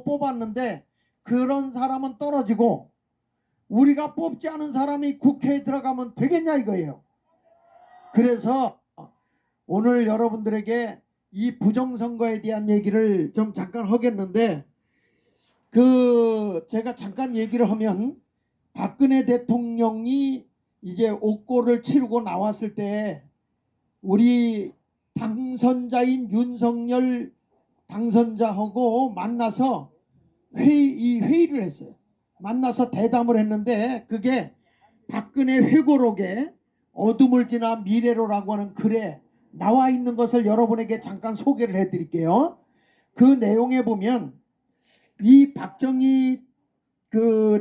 뽑았는데 그런 사람은 떨어지고 우리가 뽑지 않은 사람이 국회에 들어가면 되겠냐 이거예요. 그래서 오늘 여러분들에게 이 부정선거에 대한 얘기를 좀 잠깐 하겠는데, 제가 잠깐 얘기를 하면 박근혜 대통령이 이제 옥고를 치르고 나왔을 때 우리 당선자인 윤석열 당선자하고 만나서 회의를 했어요. 만나서 대담을 했는데 그게 박근혜 회고록에 어둠을 지나 미래로라고 하는 글에 나와 있는 것을 여러분에게 잠깐 소개를 해드릴게요. 그 내용에 보면 이 박정희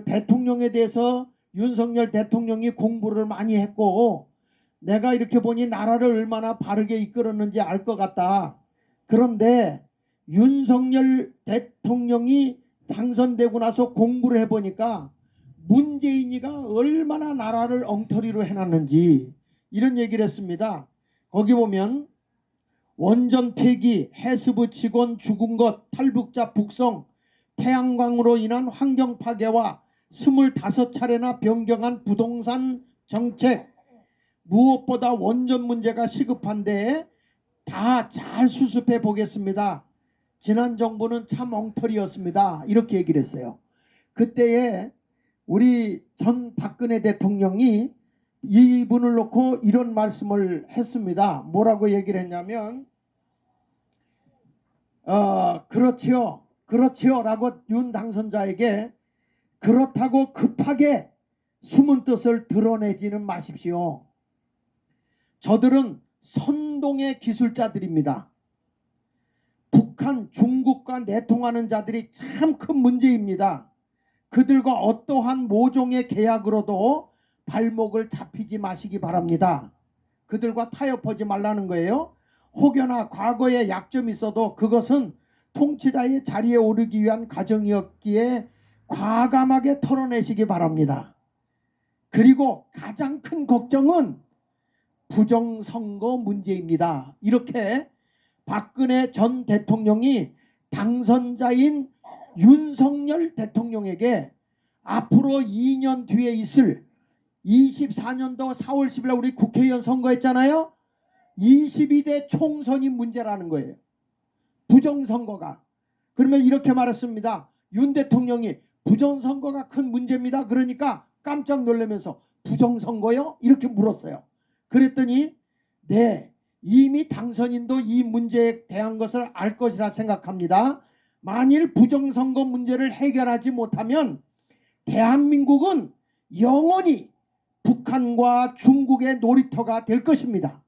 대통령에 대해서 윤석열 대통령이 공부를 많이 했고 내가 이렇게 보니 나라를 얼마나 바르게 이끌었는지 알 것 같다. 그런데 윤석열 대통령이 당선되고 나서 공부를 해보니까 문재인이가 얼마나 나라를 엉터리로 해놨는지 이런 얘기를 했습니다. 거기 보면 원전 폐기, 해수부 직원 죽은 것, 탈북자 북송, 태양광으로 인한 환경 파괴와 25차례나 변경한 부동산 정책, 무엇보다 원전 문제가 시급한데 다 잘 수습해 보겠습니다. 지난 정부는 참 엉터리였습니다. 이렇게 얘기를 했어요. 그때에 우리 전 박근혜 대통령이 이분을 놓고 이런 말씀을 했습니다. 뭐라고 얘기를 했냐면 그렇지요 라고 윤 당선자에게 그렇다고 급하게 숨은 뜻을 드러내지는 마십시오. 저들은 선동의 기술자들입니다. 북한, 중국과 내통하는 자들이 참 큰 문제입니다. 그들과 어떠한 모종의 계약으로도 발목을 잡히지 마시기 바랍니다. 그들과 타협하지 말라는 거예요. 혹여나 과거에 약점이 있어도 그것은 통치자의 자리에 오르기 위한 과정이었기에 과감하게 털어내시기 바랍니다. 그리고 가장 큰 걱정은 부정선거 문제입니다. 이렇게 박근혜 전 대통령이 당선자인 윤석열 대통령에게 앞으로 2년 뒤에 있을 24년도 4월 10일 우리 국회의원 선거했잖아요. 22대 총선이 문제라는 거예요. 부정선거가. 그러면 이렇게 말했습니다. 윤 대통령이 부정선거가 큰 문제입니다. 그러니까 깜짝 놀라면서 부정선거요? 이렇게 물었어요. 그랬더니 네, 이미 당선인도 이 문제에 대한 것을 알 것이라 생각합니다. 만일 부정선거 문제를 해결하지 못하면 대한민국은 영원히 북한과 중국의 놀이터가 될 것입니다.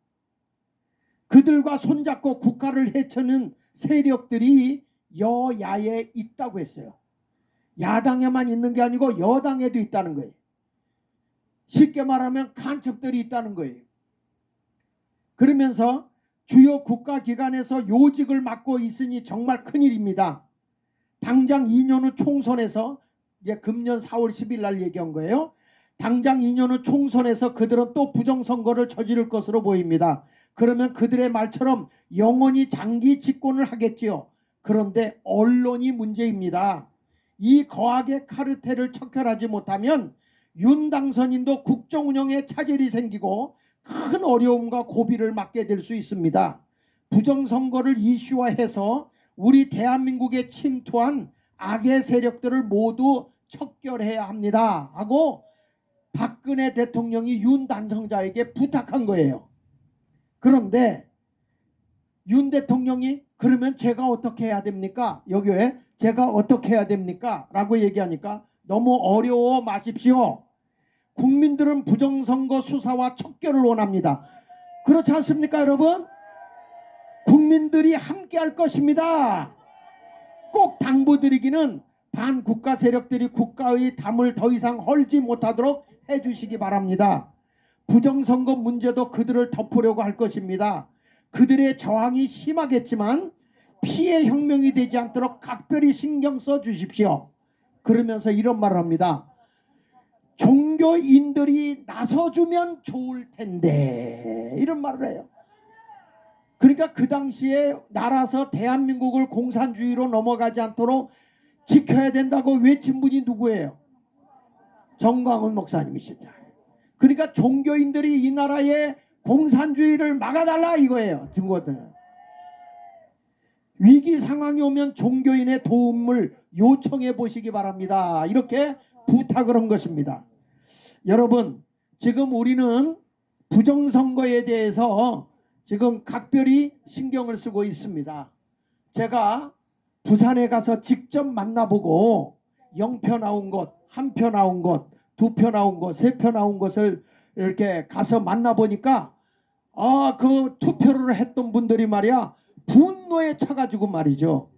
그들과 손잡고 국가를 해치는 세력들이 여야에 있다고 했어요. 야당에만 있는 게 아니고 여당에도 있다는 거예요. 쉽게 말하면 간첩들이 있다는 거예요. 그러면서 주요 국가기관에서 요직을 맡고 있으니 정말 큰일입니다. 당장 2년 후 총선에서, 이제 금년 4월 10일 날 얘기한 거예요. 당장 2년 후 총선에서 그들은 또 부정선거를 저지를 것으로 보입니다. 그러면 그들의 말처럼 영원히 장기 집권을 하겠지요. 그런데 언론이 문제입니다. 이 거악의 카르텔을 척결하지 못하면 윤 당선인도 국정 운영에 차질이 생기고 큰 어려움과 고비를 맞게 될 수 있습니다. 부정선거를 이슈화해서 우리 대한민국에 침투한 악의 세력들을 모두 척결해야 합니다 하고 박근혜 대통령이 윤 당선자에게 부탁한 거예요. 그런데 윤 대통령이 그러면 제가 어떻게 해야 됩니까? 여기에 제가 어떻게 해야 됩니까? 라고 얘기하니까 너무 어려워 마십시오. 국민들은 부정선거 수사와 척결을 원합니다. 그렇지 않습니까 여러분? 국민들이 함께 할 것입니다. 꼭 당부드리기는 반국가 세력들이 국가의 담을 더 이상 헐지 못하도록 해주시기 바랍니다. 부정선거 문제도 그들을 덮으려고 할 것입니다. 그들의 저항이 심하겠지만 피해 혁명이 되지 않도록 각별히 신경 써 주십시오. 그러면서 이런 말을 합니다. 종교인들이 나서주면 좋을 텐데 이런 말을 해요. 그러니까 그 당시에 나라서 대한민국을 공산주의로 넘어가지 않도록 지켜야 된다고 외친 분이 누구예요? 정광훈 목사님이시죠. 그러니까 종교인들이 이 나라의 공산주의를 막아달라 이거예요. 증거들. 위기 상황이 오면 종교인의 도움을 요청해 보시기 바랍니다. 이렇게 부탁을 한 것입니다. 여러분, 지금 우리는 부정선거에 대해서 지금 각별히 신경을 쓰고 있습니다. 제가 부산에 가서 직접 만나보고 0표 나온 곳, 1표 나온 곳, 2표 나온 곳, 3표 나온 곳을 이렇게 가서 만나보니까 그 투표를 했던 분들이 말이야 분노에 차가지고 말이죠.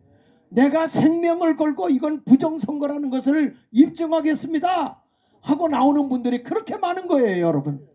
내가 생명을 걸고 이건 부정선거라는 것을 입증하겠습니다 하고 나오는 분들이 그렇게 많은 거예요, 여러분.